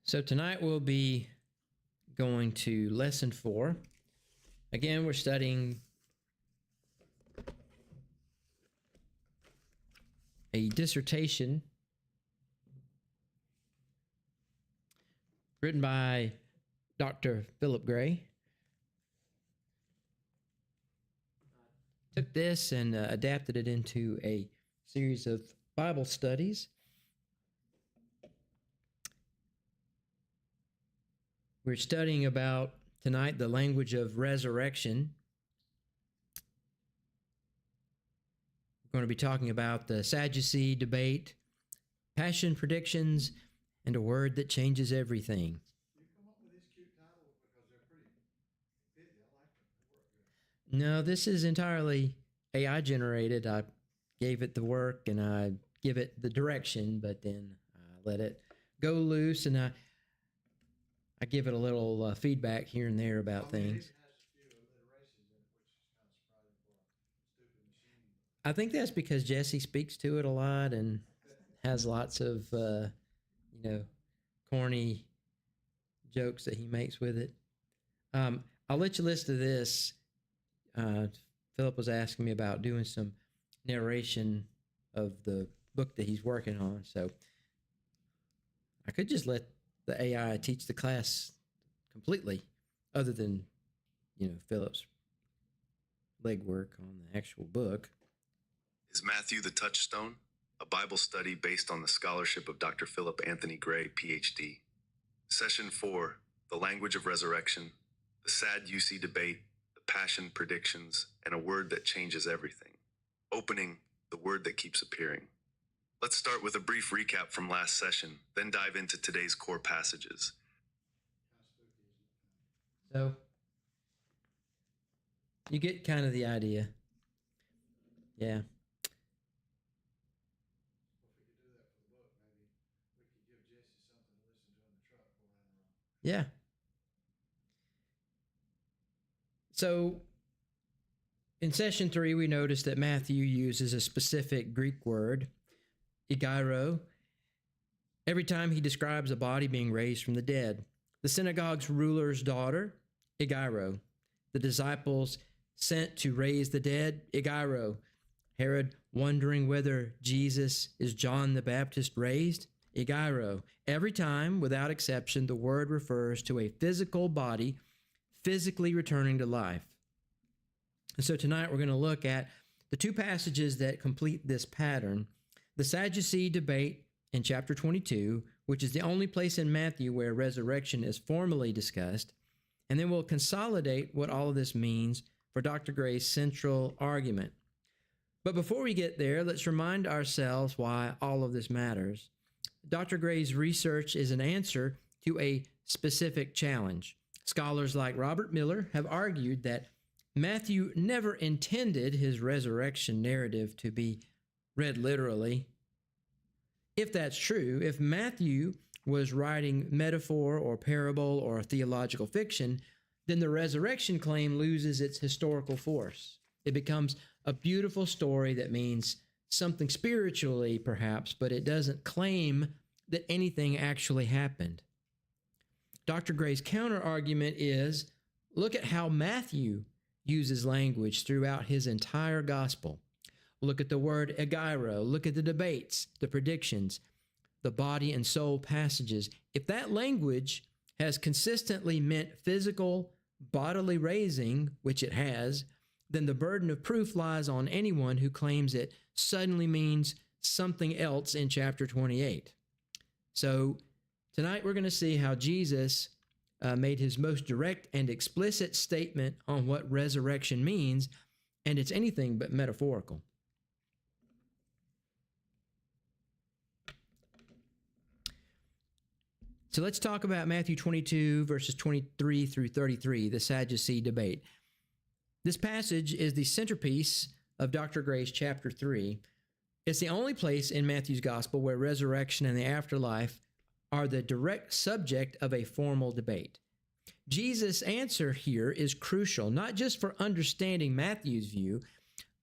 So tonight we'll be going to lesson 4. Again, we're studying a dissertation written by Dr. Philip Gray. Took this and adapted it into a series of Bible studies. We're studying about tonight the language of resurrection. We're going to be talking about the Sadducee debate, passion predictions, and a word that changes everything. You come up with these cute titles because they're pretty pithy. I like them. They work good. No, this is entirely AI generated. I gave it the work and I give it the direction, but then I let it go loose and I give it a little feedback here and there about things. It has a few alliterations in it, which is kind of surprising for a stupid machine. I think that's because Jesse speaks to it a lot and has lots of, corny jokes that he makes with it. I'll let you listen to this. Philip was asking me about doing some narration of the book that he's working on, so I could just let the AI teach the class completely, other than, Philip's legwork on the actual book. Is Matthew the Touchstone? A Bible study based on the scholarship of Dr. Philip Anthony Gray, Ph.D. Session 4, The Language of Resurrection, the Sadducee debate, the passion predictions, and a word that changes everything. Opening, the word that keeps appearing. Let's start with a brief recap from last session, then dive into today's core passages. So, you get kind of the idea. Yeah. Well, if we could do that for the book, maybe we could give Jesse something to listen to in the truck going around. Yeah. So, in session 3, we noticed that Matthew uses a specific Greek word, egeiro, every time he describes a body being raised from the dead. The synagogue's ruler's daughter, egeiro. The disciples sent to raise the dead, egeiro. Herod wondering whether Jesus is John the Baptist raised, egeiro. Every time, without exception, the word refers to a physical body physically returning to life. And so tonight we're going to look at the two passages that complete this pattern. The Sadducee debate in chapter 22, which is the only place in Matthew where resurrection is formally discussed, and then we'll consolidate what all of this means for Dr. Gray's central argument. But before we get there, let's remind ourselves why all of this matters. Dr. Gray's research is an answer to a specific challenge. Scholars like Robert Miller have argued that Matthew never intended his resurrection narrative to be read literally. If that's true, if Matthew was writing metaphor or parable or theological fiction, then the resurrection claim loses its historical force. It becomes a beautiful story that means something spiritually, perhaps, but it doesn't claim that anything actually happened. Dr. Gray's counter-argument is, look at how Matthew uses language throughout his entire gospel. Look at the word egeiro. Look at the debates, the predictions, the body and soul passages. If that language has consistently meant physical, bodily raising, which it has, then the burden of proof lies on anyone who claims it suddenly means something else in chapter 28. So tonight we're going to see how Jesus made his most direct and explicit statement on what resurrection means, and it's anything but metaphorical. So let's talk about Matthew 22, verses 23 through 33, the Sadducee debate. This passage is the centerpiece of Dr. Gray's chapter 3. It's the only place in Matthew's gospel where resurrection and the afterlife are the direct subject of a formal debate. Jesus' answer here is crucial, not just for understanding Matthew's view,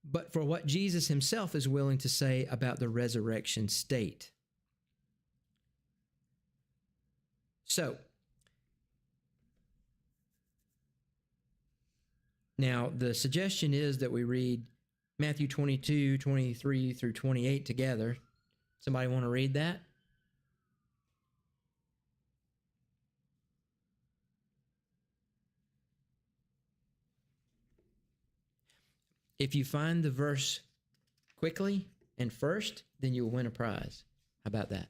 but for what Jesus himself is willing to say about the resurrection state. So, now the suggestion is that we read Matthew 22, 23 through 28 together. Somebody want to read that? If you find the verse quickly and first, then you'll win a prize. How about that?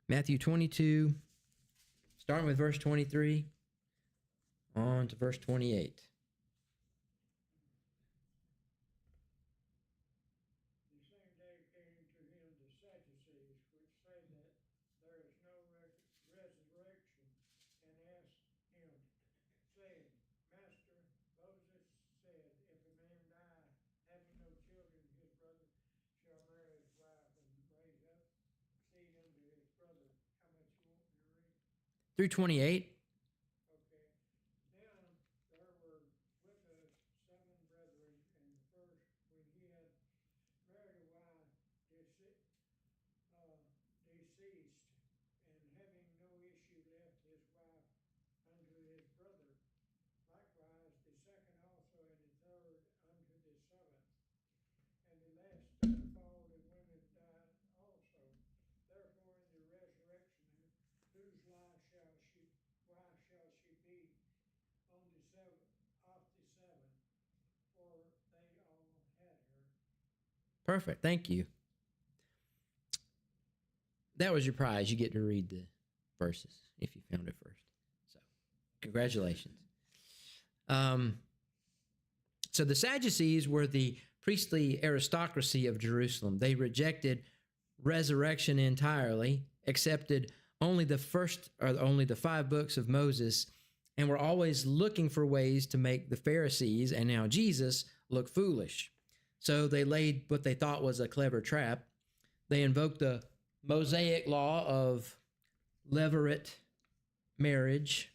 Matthew 22, starting with verse 23, on to verse 28. The same day came to him the Sadducees, which say that there is no resurrection, and asked him, saying, Master, Moses said, if a man die, having no children, his brother shall marry his wife and raise up seed unto his brother. How much you want me to read? Through 28. Okay. Then there were with us 7 brethren, and the first, when he had married a wife, deceased, and having no issue left his wife unto his brother. Likewise the second also, and the third unto the 7th. And the last called, and women died also. Therefore in the resurrection, whose wife shall she be on the 7th of the 7th? For they all had her. Perfect. Thank you. That was your prize. You get to read the verses if you found it first. So, congratulations. So the Sadducees were the priestly aristocracy of Jerusalem. They rejected resurrection entirely, accepted only the 5 books of Moses, and were always looking for ways to make the Pharisees and now Jesus look foolish. So they laid what they thought was a clever trap. They invoked the Mosaic law of levirate marriage.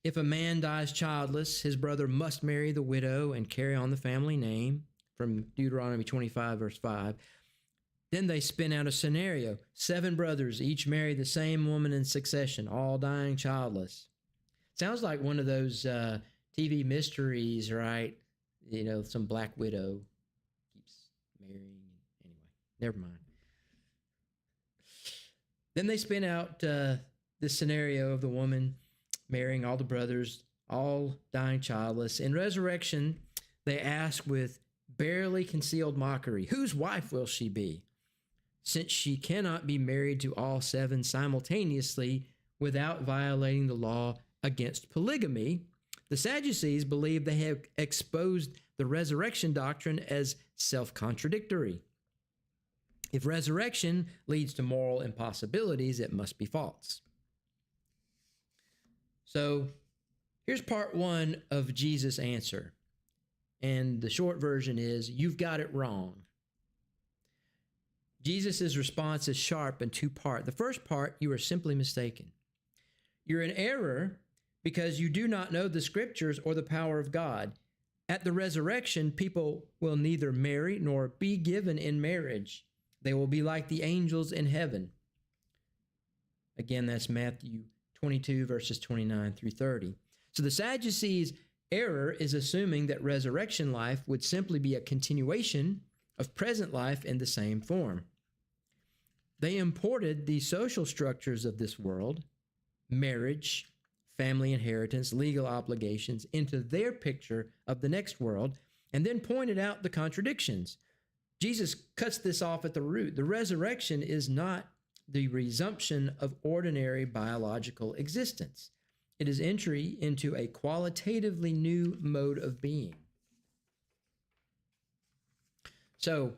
If a man dies childless, his brother must marry the widow and carry on the family name, from Deuteronomy 25, verse 5. Then they spin out a scenario. 7 brothers each marry the same woman in succession, all dying childless. Sounds like one of those TV mysteries, right? You know, some black widow keeps marrying. Anyway, never mind. Then they spin out this scenario of the woman marrying all the brothers, all dying childless. In resurrection, they ask with barely concealed mockery, whose wife will she be? Since she cannot be married to all 7 simultaneously without violating the law against polygamy, the Sadducees believe they have exposed the resurrection doctrine as self-contradictory. If resurrection leads to moral impossibilities, it must be false. So here's part 1 of Jesus' answer. And the short version is, you've got it wrong. Jesus' response is sharp in 2 parts. The first part, you are simply mistaken. You're in error because you do not know the scriptures or the power of God. At the resurrection, people will neither marry nor be given in marriage. They will be like the angels in heaven. Again, that's Matthew 22, verses 29 through 30. So the Sadducees' error is assuming that resurrection life would simply be a continuation of present life in the same form. They imported the social structures of this world, marriage, family inheritance, legal obligations, into their picture of the next world, and then pointed out the contradictions. Jesus cuts this off at the root. The resurrection is not the resumption of ordinary biological existence. It is entry into a qualitatively new mode of being. So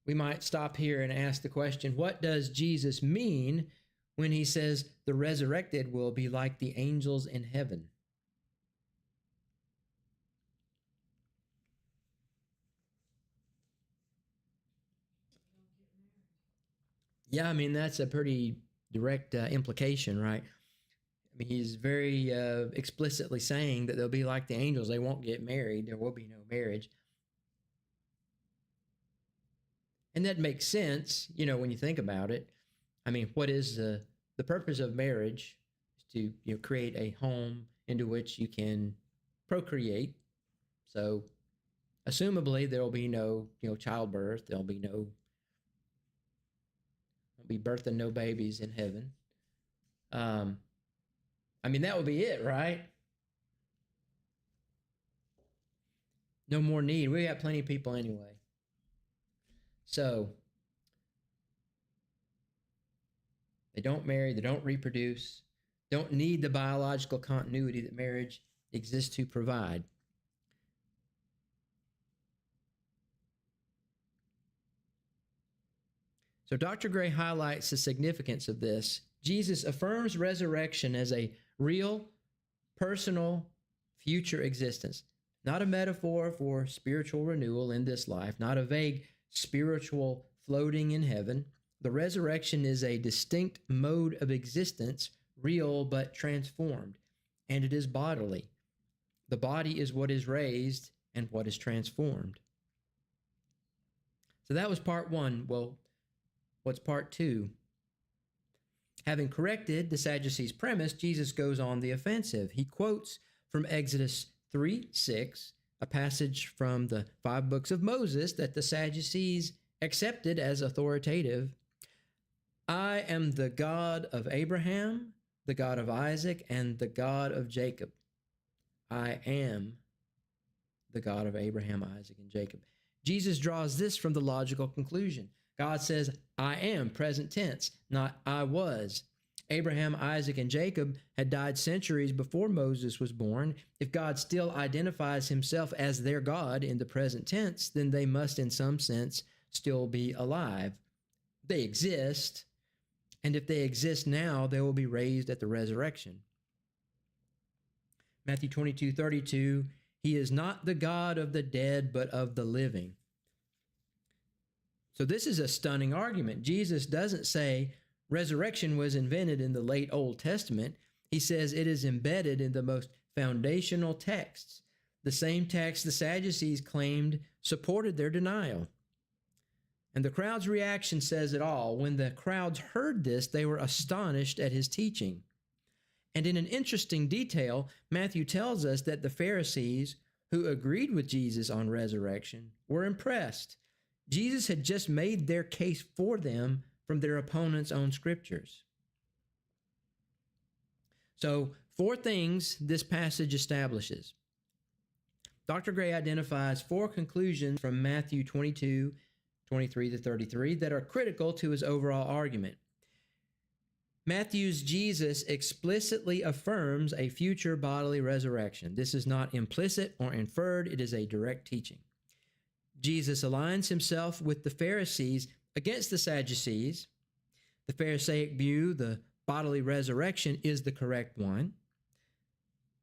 we might stop here and ask the question, what does Jesus mean when he says the resurrected will be like the angels in heaven? Yeah, I mean, that's a pretty direct implication, right? I mean, he's very explicitly saying that they'll be like the angels. They won't get married. There will be no marriage. And that makes sense, when you think about it. I mean, what is the purpose of marriage? Is to create a home into which you can procreate. So, assumably, there will be no childbirth. There'll be birth and no babies in heaven. I mean, that would be it, right? No more need. We got plenty of people anyway. So they don't marry, they don't reproduce, don't need the biological continuity that marriage exists to provide. So Dr. Gray highlights the significance of this. Jesus affirms resurrection as a real, personal, future existence, not a metaphor for spiritual renewal in this life, not a vague spiritual floating in heaven. The resurrection is a distinct mode of existence, real but transformed, and it is bodily. The body is what is raised and what is transformed. So that was part one. Well, what's part two? Having corrected the Sadducees' premise, Jesus goes on the offensive. He quotes from Exodus 3:6, a passage from the 5 books of Moses that the Sadducees accepted as authoritative. I am the God of Abraham, the God of Isaac, and the God of Jacob. I am the God of Abraham, Isaac, and Jacob. Jesus draws this from the logical conclusion. God says, I am, present tense, not I was. Abraham, Isaac, and Jacob had died centuries before Moses was born. If God still identifies himself as their God in the present tense, then they must, in some sense, still be alive. They exist, and if they exist now, they will be raised at the resurrection. Matthew 22:32, he is not the God of the dead, but of the living. So this is a stunning argument. Jesus doesn't say resurrection was invented in the late Old Testament. He says it is embedded in the most foundational texts, the same text the Sadducees claimed supported their denial. And the crowd's reaction says it all. When the crowds heard this, they were astonished at his teaching. And in an interesting detail, Matthew tells us that the Pharisees, who agreed with Jesus on resurrection, were impressed. Jesus had just made their case for them from their opponent's own scriptures. So, 4 things this passage establishes. Dr. Gray identifies 4 conclusions from Matthew 22:23-33 that are critical to his overall argument. Matthew's Jesus explicitly affirms a future bodily resurrection. This is not implicit or inferred, it is a direct teaching. Jesus aligns himself with the Pharisees against the Sadducees. The Pharisaic view, the bodily resurrection, is the correct one.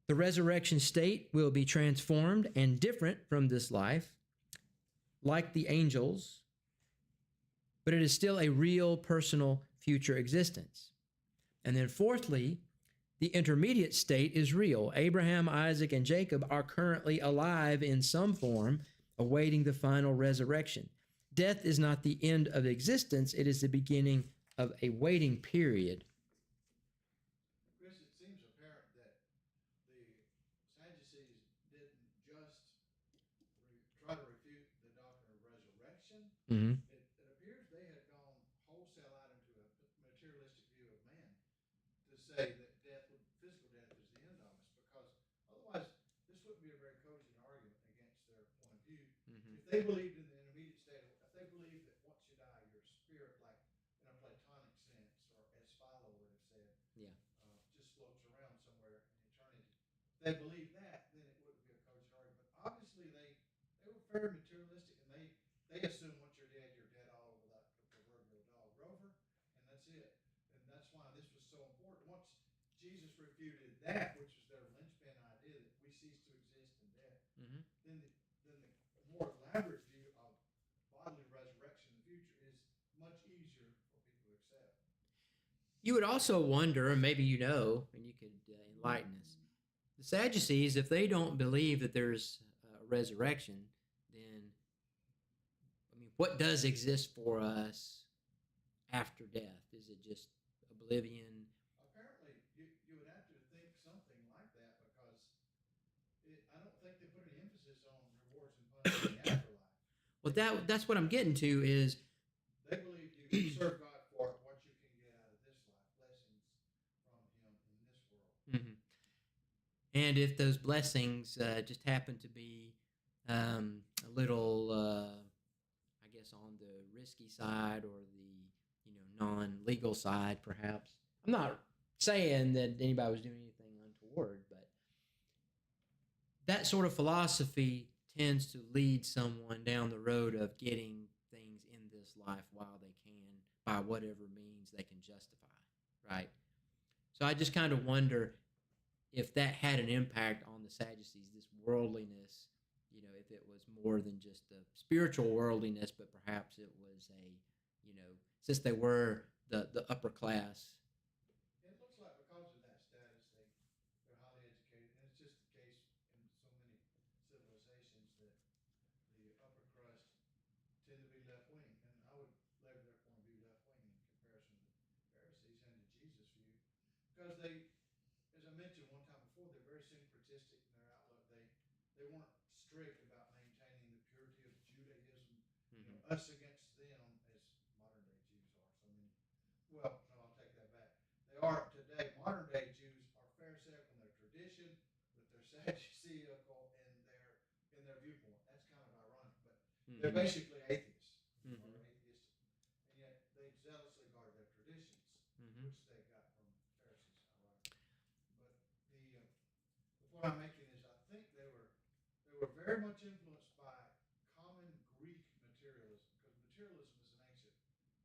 The resurrection state will be transformed and different from this life, like the angels, but it is still a real, personal, future existence. And then fourthly, the intermediate state is real. Abraham, Isaac, and Jacob are currently alive in some form, awaiting the final resurrection. Death is not the end of existence, it is the beginning of a waiting period. Chris, it seems apparent that the Sadducees didn't just try to refute the doctrine of resurrection. Mm-hmm. It appears they had gone wholesale out into a materialistic view of man to say that physical death is the end of us, because otherwise this wouldn't be a very cogent argument against their point of view. Mm-hmm. If they believed in the intermediate state, if they believed that once you die, your spirit, like in a Platonic sense, or as Philo would have said, just floats around somewhere in eternity. If they believed that, then it wouldn't be a cogent argument. Obviously, they were very materialistic, and they assume once you're dead all over like the proverbial dog rover, and that's it. And that's why this was so important. Once Jesus refuted that, which was their linchpin idea that we cease to exist in death, Mm-hmm. then the more elaborate view of bodily resurrection in the future is much easier for people to accept. You would also wonder, and maybe you know, and you could enlighten us, the Sadducees, if they don't believe that there's a resurrection, then, I mean, what does exist for us after death? Is it just oblivion? Apparently, you would have to think something like that because I don't think they put any emphasis on rewards and punishment in the afterlife. Well, that's what I'm getting to is They believe you serve God for what you can get out of this life, blessings from Him in this world. Mhm. And if those blessings just happen to be a little, I guess, on the risky side or the non-legal side, perhaps. I'm not saying that anybody was doing anything untoward, but that sort of philosophy tends to lead someone down the road of getting things in this life while they can by whatever means they can justify, right? So I just kind of wonder if that had an impact on the Sadducees, this worldliness, if it was more than just a spiritual worldliness, but perhaps it was since they were the upper class. It looks like because of that status, they're highly educated, and it's just the case in so many civilizations that the upper crust tend to be left wing, and I would label their point of view left wing in comparison to the Pharisees and to Jesus' view, because they, as I mentioned one time before, they're very syncretistic in their outlook. They weren't strict about maintaining the purity of Judaism, Mm-hmm. us against them as modern day Jews are. So many. Well, no, I'll take that back. They are today. Modern day Jews are Pharisaical in their tradition, but they're Sadduceical in their viewpoint. That's kind of ironic, but they're Mm-hmm. basically atheists, Mm-hmm. or atheistic, and yet they zealously guard their traditions, Mm-hmm. which they got from Pharisees, ironically. But the point I'm making is, I think they were very much influenced by common Greek materialism, because materialism is an ancient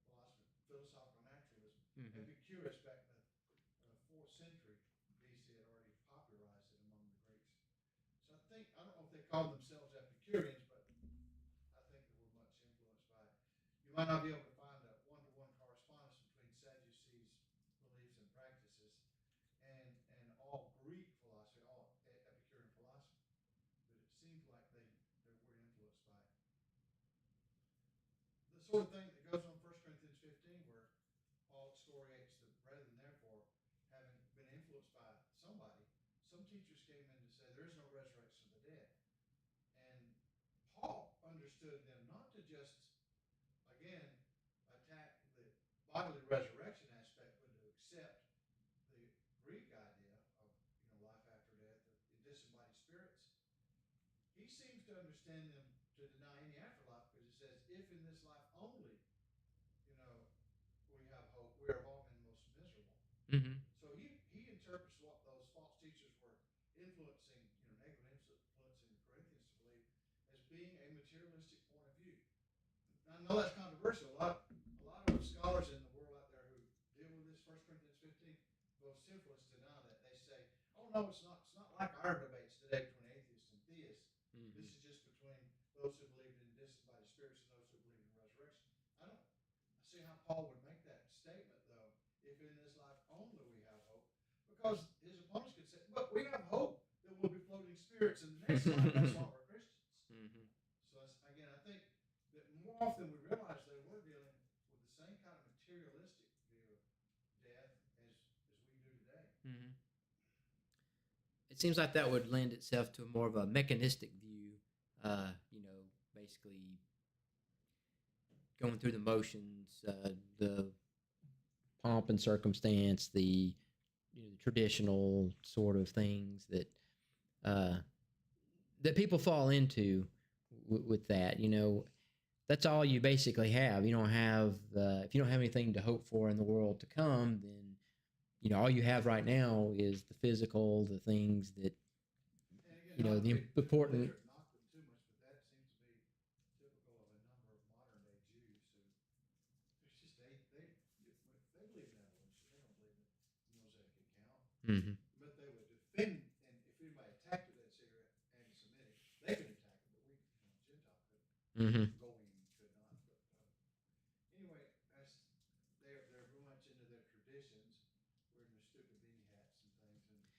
philosophy, philosophical naturalism. Mm-hmm. Epicurus back in the 4th century BC had already popularized it among the Greeks. So I don't know if they called themselves Epicureans, but I think they were much influenced by it. You might not be able to find a one-to-one correspondence between Sadducees' beliefs and practices and all Greek philosophy, all Epicurean philosophy, but it seems like they were influenced by it. The sort of thing that goes on in 1 Corinthians 15, where Paul excoriates the brethren, therefore, having been influenced by somebody, some teachers came in to say there is no resurrection of the dead. And Paul understood them not to just, again, attack the bodily resurrection aspect, but to accept the Greek idea of life after death, the disembodied spirits. He seems to understand them to deny any afterlife, because it says, if in this life only, you know, we have hope, we are of all men most miserable. Mm-hmm. So he interprets what those false teachers were influencing, negatively influencing the Corinthians to believe, as being a materialistic point of view. Now, I know that's controversial. A lot of scholars in the world out there who deal with this 1 Corinthians 15, vociferously deny that. They say, oh no, it's not like our debates today between atheists and theists. Mm-hmm. This is just between those who believe in disembodied spirits and those who believe in resurrection. I see how Paul would make that statement, though, if in this life only we have hope, because his opponents could say, but we have hope that we'll be floating spirits in the next life. That's why we're Christians. Mm-hmm. So again, I think that more often we realize they were dealing with the same kind of materialistic view of death as we do today. Mm-hmm. It seems like that would lend itself to more of a mechanistic view, basically going through the motions, the pomp and circumstance, the traditional sort of things that people fall into with that. That's all you basically have. You don't have if you don't have anything to hope for in the world to come, then all you have right now is the physical, the things that again, the important. Not them too much, but that seems to be typical of a number of modern day Jews who it's just they believe in evolution. They don't believe in Mosaic account. Mm-hmm. But they would defend, and if anybody attacked it, they'd say you're anti-Semitic. They could attack it, but Gentile couldn't. Mm-hmm. Goyim could not. But anyway, they're very much into their traditions, wearing their stupid beanie hats and things,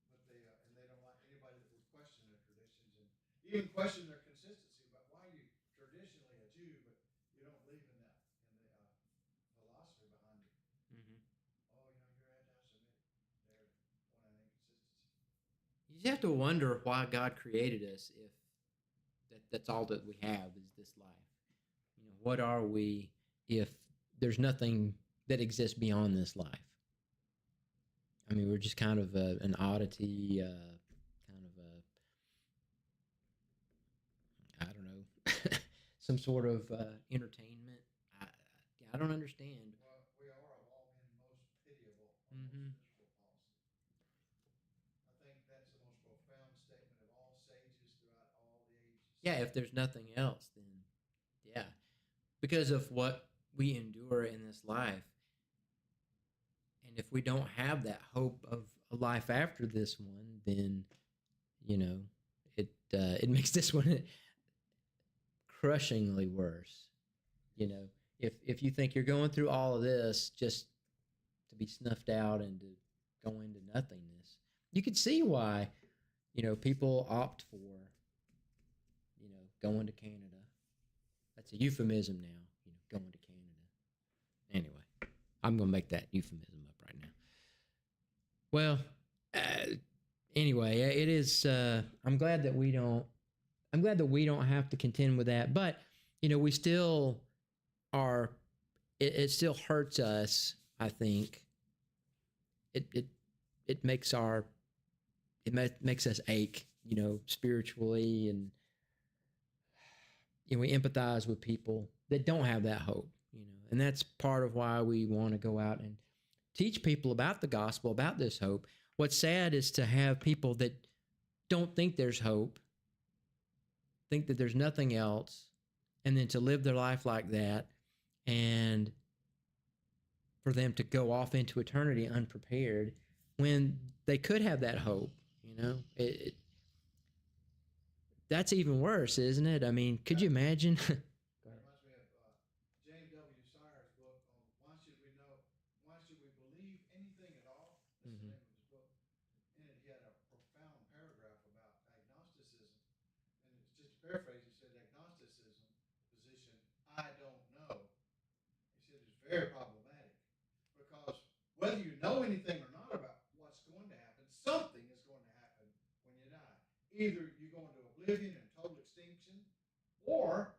but they don't like anybody that would question their traditions and even question their consistency. But why are you traditionally a Jew, but You have to wonder why God created us if that's all that we have is this life. What are we if there's nothing that exists beyond this life? I mean, we're just kind of an oddity, kind of I don't know, some sort of entertainment. I, I don't understand. Well, we are of all men most pitiable or Mm-hmm. most miserable policy. I think that's the most profound statement of all sages throughout all the ages. Yeah, if there's nothing else, then yeah, because of what we endure in this life, and if we don't have that hope of a life after this one, then you know it makes this one crushingly worse. If you think you're going through all of this just to be snuffed out and to go into nothingness, you could see why people opt for going to Canada. That's a euphemism now. Going to Canada. Anyway, I'm gonna make that euphemism up right now. Well, anyway, it is. I'm glad that we don't. I'm glad that we don't have to contend with that. But we still are. It still hurts us. I think. It makes makes us ache. Spiritually, and we empathize with people that don't have that hope. And that's part of why we want to go out and teach people about the gospel, about this hope. What's sad is to have people that don't think there's hope, think that there's nothing else, and then to live their life like that, and for them to go off into eternity unprepared when they could have that hope. That's even worse, isn't it? I mean, could you imagine? That reminds me of James W. Sire's book on why should we believe anything at all? That's the name of his book. In it, he had a profound paragraph about agnosticism. And it's just a paraphrase. He said, agnosticism, position, I don't know. He said it's very problematic because whether you know anything or not about what's going to happen, something is going to happen when you die. Either you go into oblivion and total extinction, or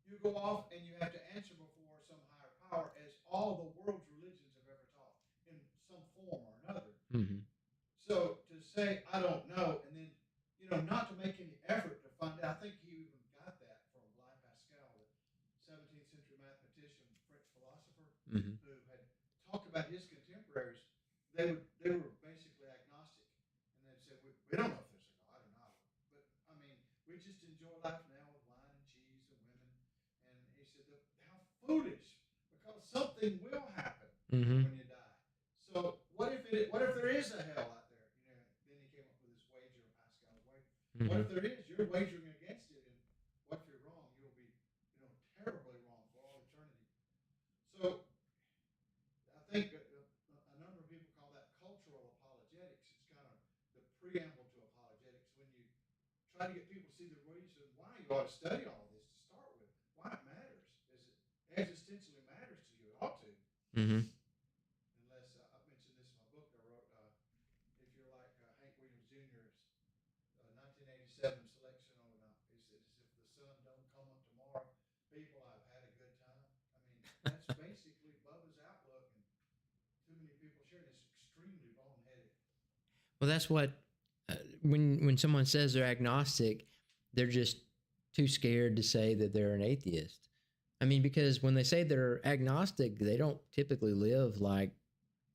you go off and you have to answer before some higher power, as all the world's religions have ever taught in some form or another. Mm-hmm. So to say, I don't know, and then, not to make any effort to find out. I think he even got that from Blaise Pascal, the 17th century mathematician, French philosopher, Mm-hmm. who had talked about his contemporaries. They were basically agnostic, and they'd say, we don't know if there's a God or not, but I mean, we just enjoy life now with wine and cheese and women. And he said, how foolish, because something will happen Mm-hmm. when you die. So what if there is a hell out there? Then he came up with this wager, Pascal's wager. Mm-hmm. What if there is? You're wagering against it, and what if you're wrong? You'll be, terribly wrong for all eternity. So I think a number of people call that cultural apologetics. It's kind of the preamble to apologetics, when you try to get people to see the reason why you ought to study all this to start with, why it matters. Is it existentially matters to you? It ought to. Mm-hmm. Unless I mentioned this in my book I wrote. If you're like Hank Williams Jr.'s 1987 selection on, he says, if the sun don't come up tomorrow, people, I've had a good time. I mean, that's basically Bubba's outlook, and too many people share this. Extremely wrong-headed. Well, that's what when someone says they're agnostic, they're just too scared to say that they're an atheist. I mean, because when they say they're agnostic, they don't typically live like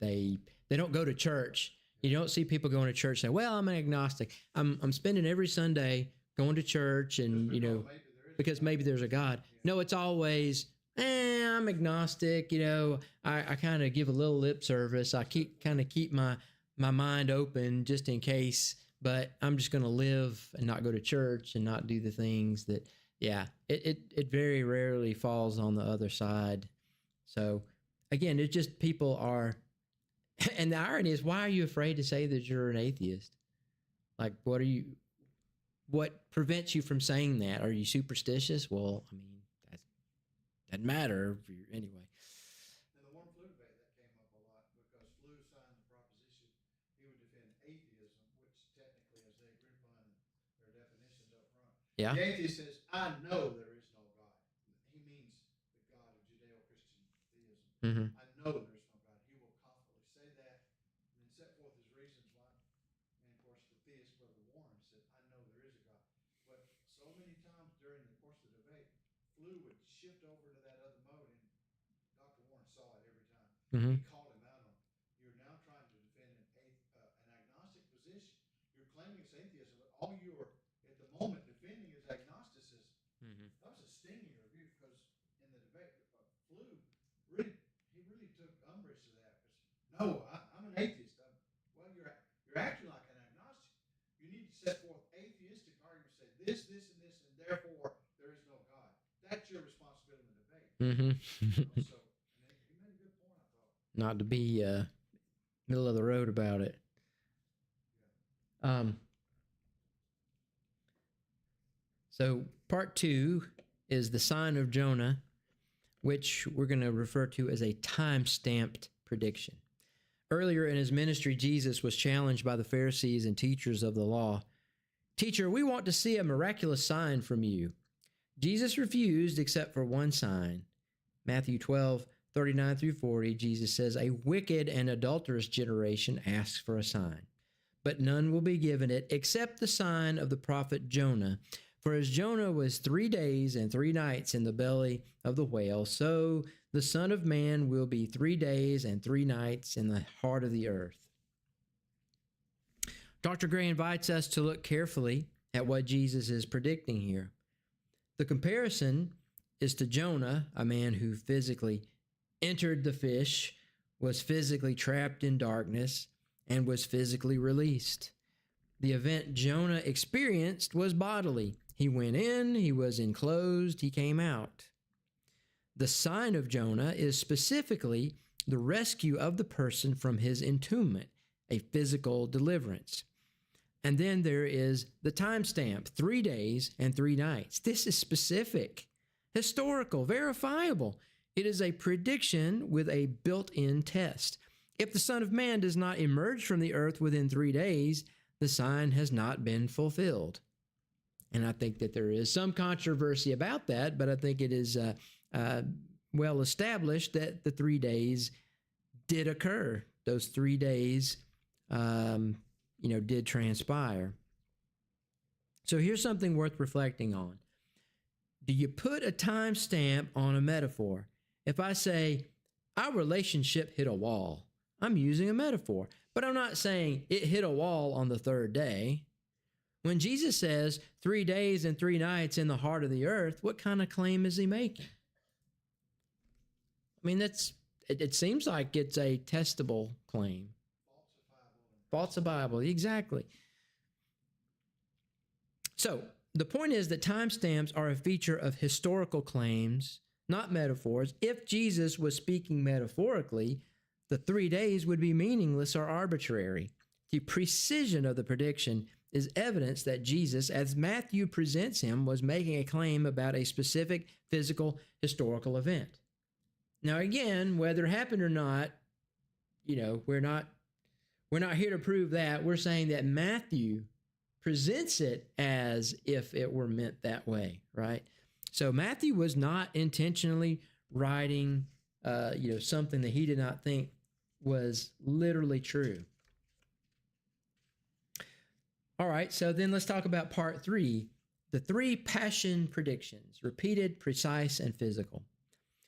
they don't go to church. You don't see people going to church saying, "Well, I'm an agnostic. I'm spending every Sunday going to church, and because maybe there's a God." No, it's always, I'm agnostic. I kind of give a little lip service. I keep my mind open just in case, but I'm just going to live and not go to church and not do the things that. Yeah, it very rarely falls on the other side. So again, it's just people are. And the irony is, why are you afraid to say that you're an atheist? Like, what prevents you from saying that? Are you superstitious? Well, I mean, that doesn't matter anyway. And the warm flu debate, that came up a lot because Flew signed the proposition he would defend atheism, which technically is the Yeah. The atheist says, I know there is no God. He means the God of Judeo-Christian theism. Mm-hmm. I know there's no God. He will confidently say that and then set forth his reasons why. And of course, the theist, Brother Warren, said, I know there is a God. But so many times during the course of the debate, Flew would shift over to that other mode, and Dr. Warren saw it every time. Mm-hmm. He called him out on it. You're now trying to defend an agnostic position. You're claiming it's atheism, but all you are at the moment defending is agnosticism. Mm-hmm. That was a stinging review because in the debate, Flew really took umbrage to that. Because no, I'm an atheist. Well, you're acting like an agnostic. You need to set forth atheistic arguments. Say this, and this, and therefore there is no God. That's your responsibility in the debate. Mm-hmm. So he made a good point, I thought. Not to be middle of the road about it. So part 2 is the sign of Jonah, which we're going to refer to as a time-stamped prediction. Earlier in his ministry, Jesus was challenged by the Pharisees and teachers of the law. Teacher, we want to see a miraculous sign from you. Jesus refused except for one sign. Matthew 12:39-40, Jesus says, a wicked and adulterous generation asks for a sign, but none will be given it except the sign of the prophet Jonah. For as Jonah was 3 days and 3 nights in the belly of the whale, so the Son of Man will be 3 days and 3 nights in the heart of the earth. Dr. Gray invites us to look carefully at what Jesus is predicting here. The comparison is to Jonah, a man who physically entered the fish, was physically trapped in darkness, and was physically released. The event Jonah experienced was bodily. He went in, he was enclosed, he came out. The sign of Jonah is specifically the rescue of the person from his entombment, a physical deliverance. And then there is the timestamp, 3 days and 3 nights. This is specific, historical, verifiable. It is a prediction with a built-in test. If the Son of Man does not emerge from the earth within 3 days, the sign has not been fulfilled. And I think that there is some controversy about that, but I think it is well established that the 3 days did occur. Those 3 days, did transpire. So here's something worth reflecting on. Do you put a timestamp on a metaphor? If I say, our relationship hit a wall, I'm using a metaphor, but I'm not saying it hit a wall on the 3rd day. When Jesus says 3 days and 3 nights in the heart of the earth, what kind of claim is he making? I mean, it seems like it's a testable claim. Falsifiable, exactly. So the point is that timestamps are a feature of historical claims, not metaphors. If Jesus was speaking metaphorically, the 3 days would be meaningless or arbitrary. The precision of the prediction is evidence that Jesus, as Matthew presents him, was making a claim about a specific physical historical event. Now, again, whether it happened or not, we're not here to prove that. We're saying that Matthew presents it as if it were meant that way, right? So Matthew was not intentionally writing, something that he did not think was literally true. All right, so then let's talk about part 3, the 3 passion predictions, repeated, precise, and physical.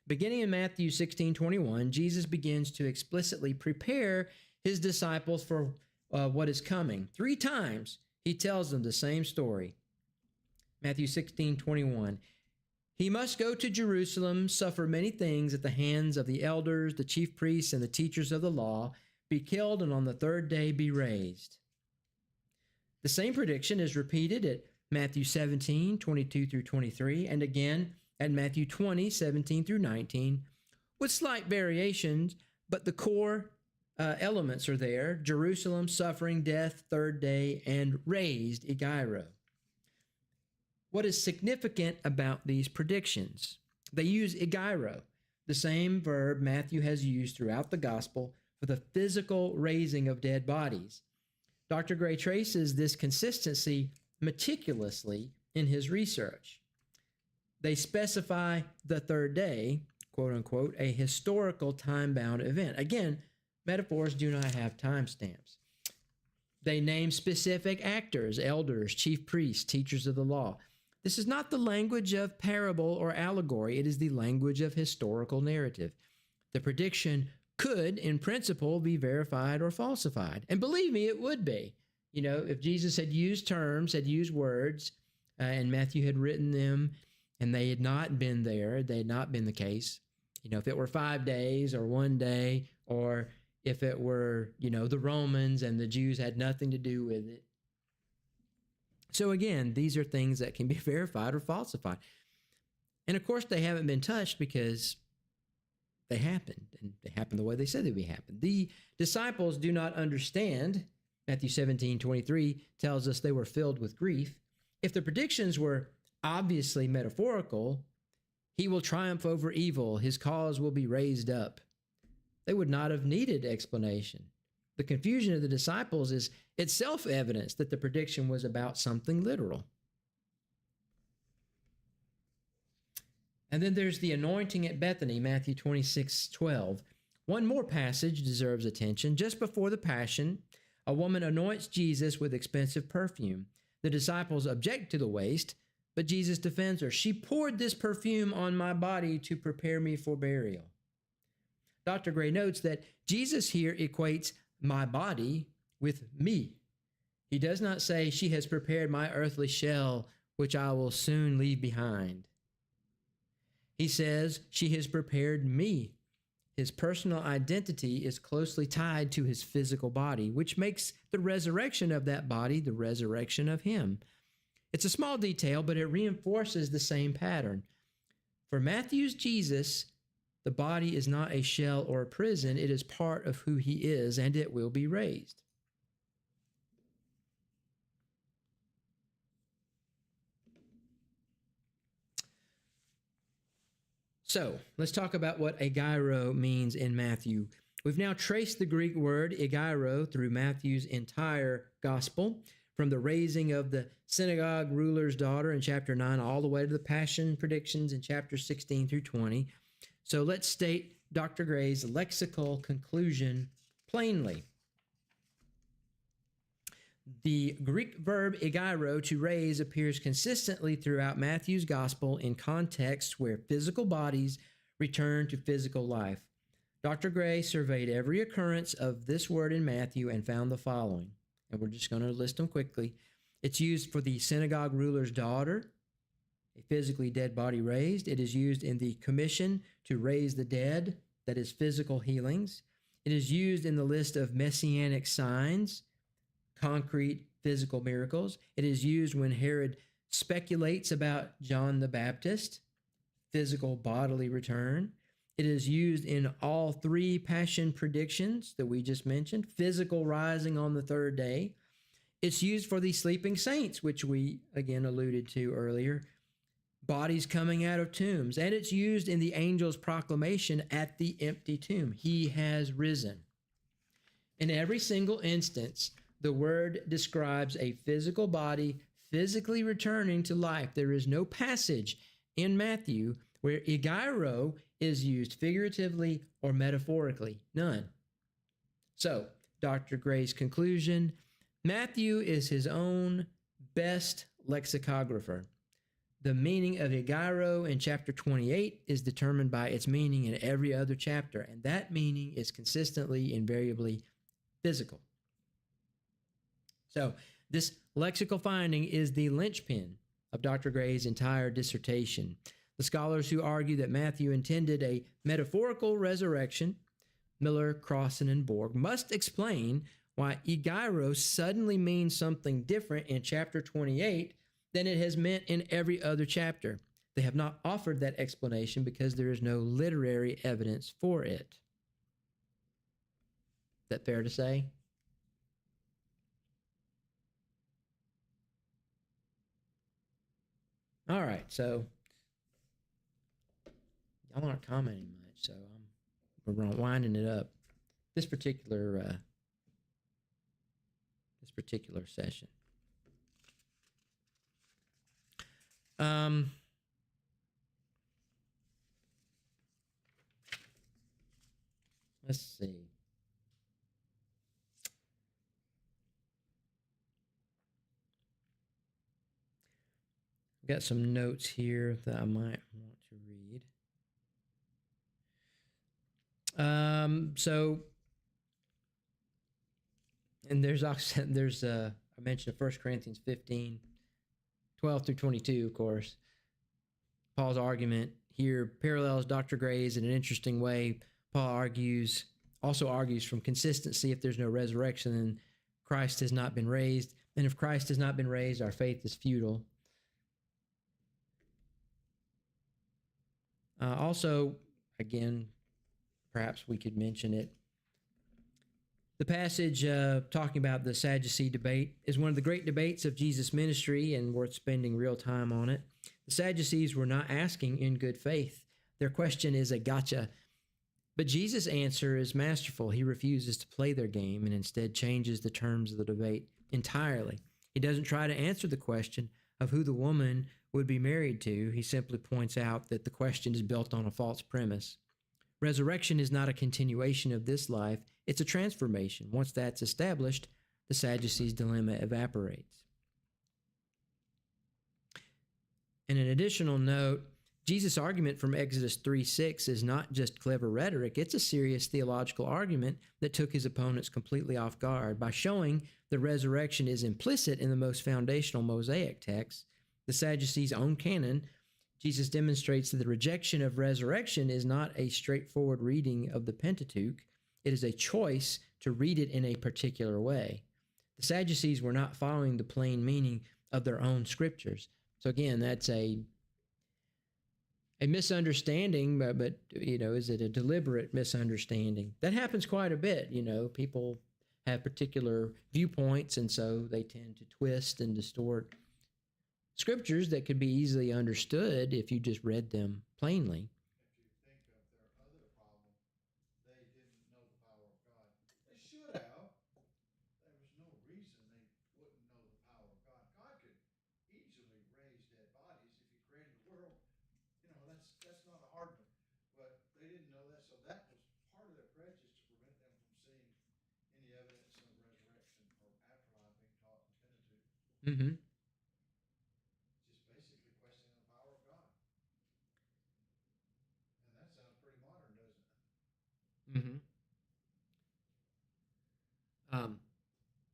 Beginning in Matthew 16:21, Jesus begins to explicitly prepare his disciples for what is coming. 3 times he tells them the same story. Matthew 16:21, he must go to Jerusalem, suffer many things at the hands of the elders, the chief priests, and the teachers of the law, be killed, and on the 3rd day be raised. The same prediction is repeated at Matthew 17:22-23, and again at Matthew 20:17-19, with slight variations, but the core elements are there: Jerusalem, suffering, death, 3rd day, and raised, Egeiro. What is significant about these predictions? They use Egeiro, the same verb Matthew has used throughout the gospel for the physical raising of dead bodies. Dr. Gray traces this consistency meticulously in his research. They specify the third day, quote unquote, a historical time-bound event. Again, metaphors do not have timestamps. They name specific actors, elders, chief priests, teachers of the law. This is not the language of parable or allegory. It is the language of historical narrative. The prediction could, in principle, be verified or falsified. And believe me, it would be. You know, if Jesus had used terms, had used words, and Matthew had written them, and they had not been there, they had not been the case. You know, if it were 5 days or 1 day, or if it were, you know, the Romans and the Jews had nothing to do with it. So again, these are things that can be verified or falsified. And of course, they haven't been touched because they happened, and they happened the way they said they would happen. The disciples do not understand. Matthew 17:23 tells us they were filled with grief. If the predictions were obviously metaphorical, he will triumph over evil, his cause will be raised up. They would not have needed explanation. The confusion of the disciples is itself evidence that the prediction was about something literal. And then there's the anointing at Bethany, Matthew 26:12. One more passage deserves attention. Just before the Passion, a woman anoints Jesus with expensive perfume. The disciples object to the waste, but Jesus defends her. She poured this perfume on my body to prepare me for burial. Dr. Gray notes that Jesus here equates my body with me. He does not say she has prepared my earthly shell, which I will soon leave behind. He says she has prepared me. His personal identity is closely tied to his physical body, which makes the resurrection of that body the resurrection of him. It's a small detail, but it reinforces the same pattern. For Matthew's Jesus, the body is not a shell or a prison. It is part of who he is, and it will be raised. So let's talk about what egeiro means in Matthew. We've now traced the Greek word egeiro through Matthew's entire gospel, from the raising of the synagogue ruler's daughter in chapter 9 all the way to the passion predictions in chapters 16 through 20. So let's state Dr. Gray's lexical conclusion plainly. The Greek verb egeiro, to raise, appears consistently throughout Matthew's gospel in contexts where physical bodies return to physical life. Dr. Gray surveyed every occurrence of this word in Matthew and found the following, and we're just going to list them quickly. It's used for the synagogue ruler's daughter, a physically dead body raised. It is used in the commission to raise the dead, that is physical healings. It is used in the list of messianic signs, concrete physical miracles. It is used when Herod speculates about John the Baptist, physical bodily return. It is used in all three passion predictions that we just mentioned, physical rising on the third day. It's used for the sleeping saints, which we again alluded to earlier, bodies coming out of tombs. And it's used in the angel's proclamation at the empty tomb. He has risen. In every single instance, the word describes a physical body physically returning to life. There is no passage in Matthew where egeiro is used figuratively or metaphorically. None. So, Dr. Gray's conclusion, Matthew is his own best lexicographer. The meaning of egeiro in chapter 28 is determined by its meaning in every other chapter, and that meaning is consistently, invariably physical. So this lexical finding is the linchpin of Dr. Gray's entire dissertation. The scholars who argue that Matthew intended a metaphorical resurrection, Miller, Crossan, and Borg, must explain why egeiro suddenly means something different in chapter 28 than it has meant in every other chapter. They have not offered that explanation because there is no literary evidence for it. Is that fair to say? All right, so y'all aren't commenting much, so we're winding it up. This particular session. Um, let's see. Got some notes here that I might want to read. So, and there's also I mentioned 1 Corinthians 15, 12 through 22, of course. Paul's argument here parallels Dr. Gray's in an interesting way. Paul also argues from consistency. If there's no resurrection, then Christ has not been raised. And if Christ has not been raised, our faith is futile. Also, again, perhaps we could mention it. The passage talking about the Sadducee debate is one of the great debates of Jesus' ministry and worth spending real time on it. The Sadducees were not asking in good faith. Their question is a gotcha. But Jesus' answer is masterful. He refuses to play their game and instead changes the terms of the debate entirely. He doesn't try to answer the question of who the woman would be married to. He simply points out that the question is built on a false premise. Resurrection is not a continuation of this life, it's a transformation. Once that's established, the Sadducees' dilemma evaporates. And an additional note, Jesus' argument from Exodus 3:6 is not just clever rhetoric, it's a serious theological argument that took his opponents completely off guard. By showing the resurrection is implicit in the most foundational Mosaic texts, the Sadducees' own canon, Jesus demonstrates that the rejection of resurrection is not a straightforward reading of the Pentateuch. It is a choice to read it in a particular way. The Sadducees were not following the plain meaning of their own scriptures. So again, that's a misunderstanding, but is it a deliberate misunderstanding? That happens quite a bit. People have particular viewpoints, and so they tend to twist and distort scriptures that could be easily understood if you just read them plainly. If you think of their other problem, they didn't know the power of God. They should have. There was no reason they wouldn't know the power of God. God could easily raise dead bodies if he created the world. That's not a hard one. But they didn't know that, so that was part of their prejudice to prevent them from seeing any evidence of resurrection or afterlife being taught in Pentateuch. Mm-hmm. Just basically questioning the power of God. And that sounds pretty modern, doesn't it? Mm-hmm.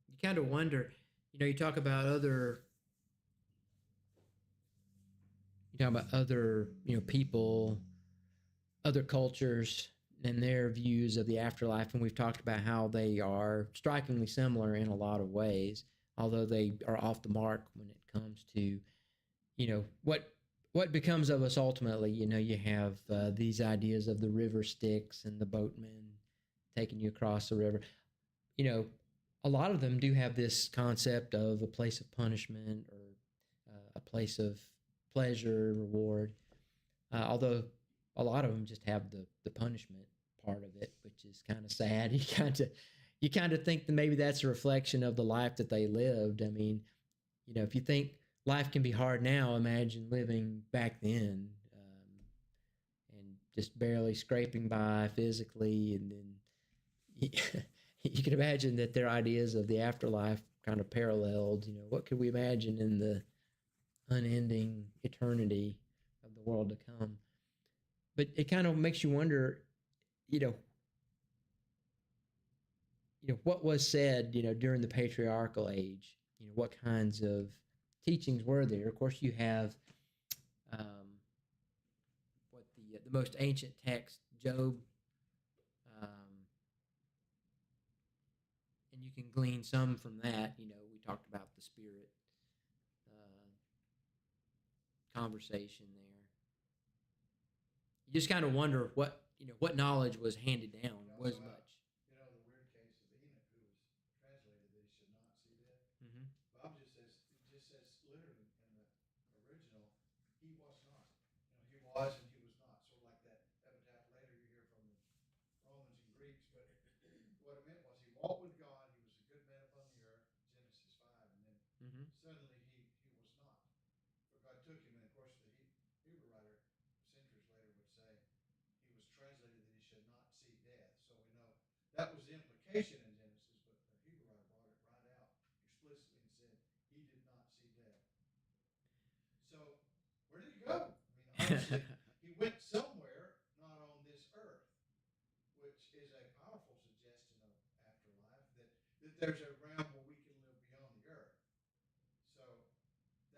You kind of wonder, you talk about other people, other cultures, and their views of the afterlife, and we've talked about how they are strikingly similar in a lot of ways, although they are off the mark when it comes to, what becomes of us ultimately. You have these ideas of the river Styx and the boatmen taking you across the river. A lot of them do have this concept of a place of punishment or a place of pleasure, reward. Although a lot of them just have the punishment part of it, which is kind of sad. You kind of think that maybe that's a reflection of the life that they lived. I mean, if you think life can be hard now, imagine living back then, and just barely scraping by physically, and then you can imagine that their ideas of the afterlife kind of paralleled. What could we imagine in the unending eternity of the world to come? But it kind of makes you wonder, what was said, during the patriarchal age. What kinds of teachings were there? Of course, you have what the most ancient text, Job, and you can glean some from that. We talked about the spirit conversation there. You just kind of wonder what knowledge was handed down. Was much. The weird case of Enoch, who was translated that he should not see death. Mm-hmm. Bob just says literally in the original, he was not. He was and he was not. Sort of like that epitaph later you hear from the Romans and Greeks. But what it meant was he walked with God. He was a good man upon the earth, Genesis 5, and then suddenly he was not. But God took him, and of course implication in Genesis, but the Hebrew writer brought it right out explicitly and said he did not see death. So where did he go? I mean, obviously he went somewhere not on this earth, which is a powerful suggestion of afterlife, that there's a realm where we can live beyond the earth. So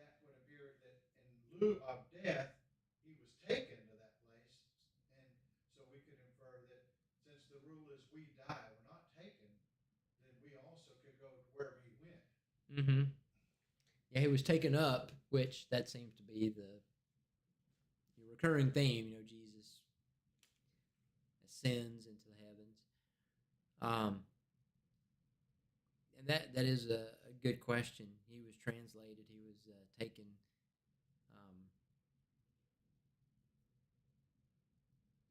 that would appear that in lieu of death, he was taken to that place. And so we could infer that since the rule is we die, we're not taken, then we also could go to wherever he went. Mm-hmm. Yeah, he was taken up, which that seems to be the recurring theme. Jesus ascends into the heavens. And that is a good question. He was translated. He was taken.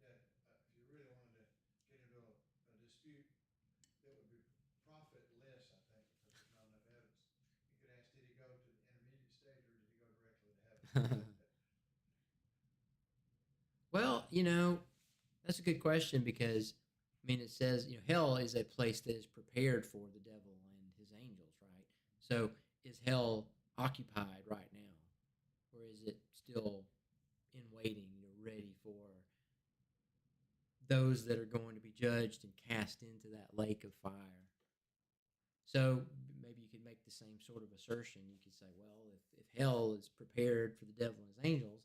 Yeah, if you really wanted to get into a dispute that would be profitless, I think, because there's not enough evidence, you could ask, did he go to the intermediate stage or did he go directly to heaven? Well, that's a good question because, it says, hell is a place that is prepared for the devil and his angels, right? So is hell occupied right now? Or is it still in waiting, ready for those that are going to be judged and cast into that lake of fire? So maybe you could make the same sort of assertion. You could say, well, if hell is prepared for the devil and his angels,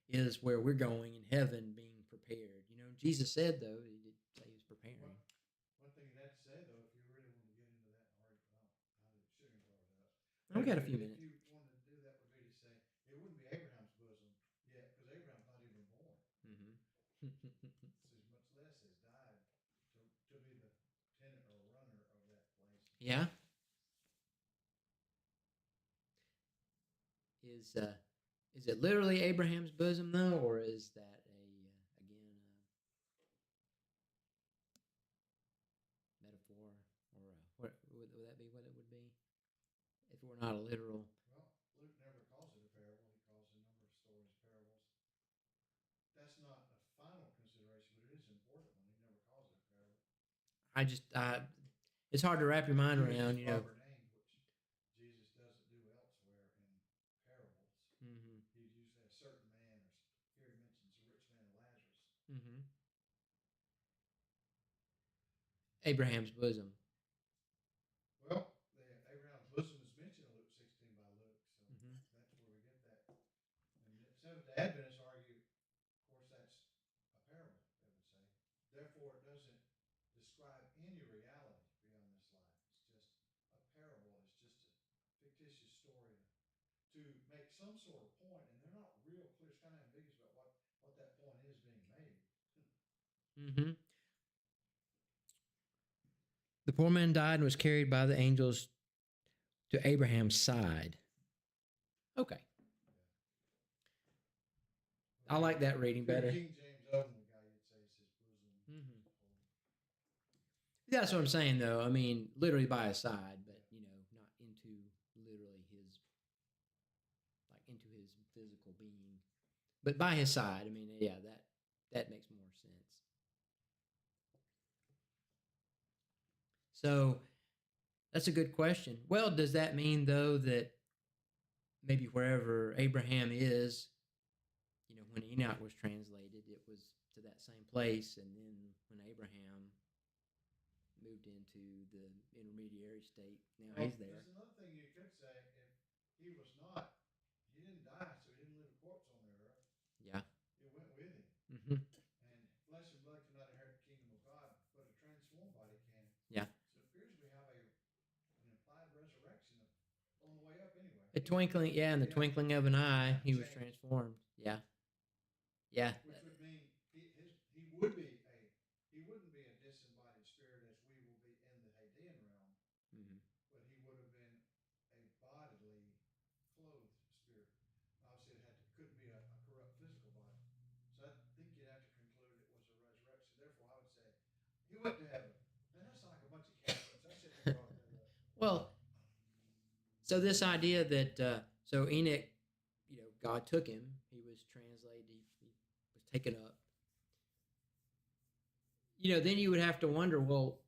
is where we're going in heaven being prepared. Jesus said, though, he did say he was preparing. One thing you'd have to say, though, if you really want to get into that argument, I shouldn't go over that. We've got a few minutes. If you wanted to do that, would be to say it wouldn't be Abraham's bosom yet, because Abraham's not even born. Mm-hmm. Much less has died to be the tenant or runner of that place. Yeah. Is it literally Abraham's bosom though, or is that metaphor, or what would that be? What it would be if it were not a literal? Well, Luke never calls it a parable. He calls a number of stories parables. That's not a final consideration, but it is an important one. He never calls it a parable. It's hard to wrap your mind around, Name, which Jesus doesn't do elsewhere in parables. Mm-hmm. He'd usually a certain man, or here he mentions a rich man and Lazarus. Mm-hmm. Abraham's bosom. Well, Abraham's bosom is mentioned in Luke 16 by Luke, so that's where we get that. And Seventh-day Adventists argue, of course, that's a parable, they would say. Therefore, it doesn't describe any reality beyond this life. It's just a parable. It's just a fictitious story to make some sort of point, and they're not real clear. It's kind of ambiguous about what that point is being made. Mm-hmm. The poor man died and was carried by the angels to Abraham's side. Okay. I like that reading better. King James Owen, the guy you'd say is his bosom. Mm-hmm. That's what I'm saying, though. Literally by his side, but not into literally into his physical being, but by his side. Yeah, that makes more sense. So that's a good question. Well, does that mean, though, that maybe wherever Abraham is, when Enoch was translated, it was to that same place, and then when Abraham moved into the intermediary state, now he's there. There's another thing you could say. If he didn't die, so he didn't leave a corpse on the earth. Yeah. It went with him. Mm-hmm. And flesh and blood cannot inherit the kingdom of God, but a transformed body can. Yeah. So it appears we have an implied resurrection on the way up anyway. In the twinkling of an eye, he was transformed. Yeah. Yeah. Which would mean he wouldn't be a disembodied spirit as we will be in the Hadean realm, but he would have been a bodily clothed spirit. Obviously, couldn't be a corrupt physical body. So I think you'd have to conclude it was a resurrection. Therefore, I would say he went to heaven. Man, that's like a bunch of Catholics. I shouldn't have brought that up. Well, so this idea that so Enoch, God took him. He was translated. He was taken up. Then you would have to wonder, well,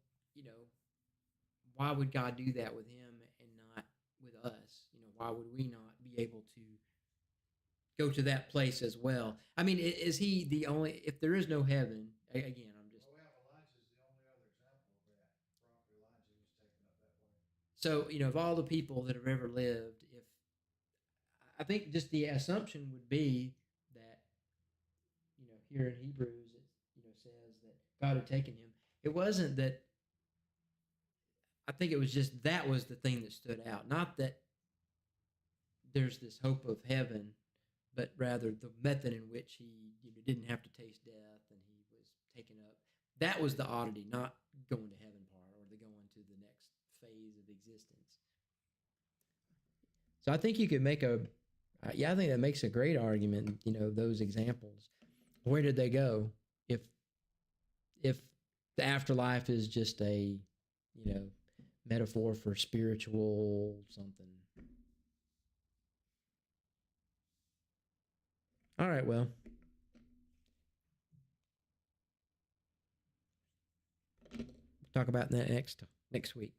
why would God do that with him and not with us? You know, why would we not be able to go to that place as well? I mean, is he the only? If there is no heaven, again, I'm just. Well, we have Elijah's the only other example of that. Prophet Elijah was taken up that way. So, you know, of all the people that have ever lived, if I think just the assumption would be that, you know, here in Hebrews, it, you know, says that God had taken him. It wasn't that. I think it was just that was the thing that stood out. Not that there's this hope of heaven, but rather the method in which he, you know, didn't have to taste death and he was taken up. That was the oddity, not going to heaven part or the going to the next phase of existence. So I think you could make a, yeah, I think that makes a great argument. You know, those examples. Where did they go? If the afterlife is just a, you know, metaphor for spiritual something. All right, well. Talk about that next week.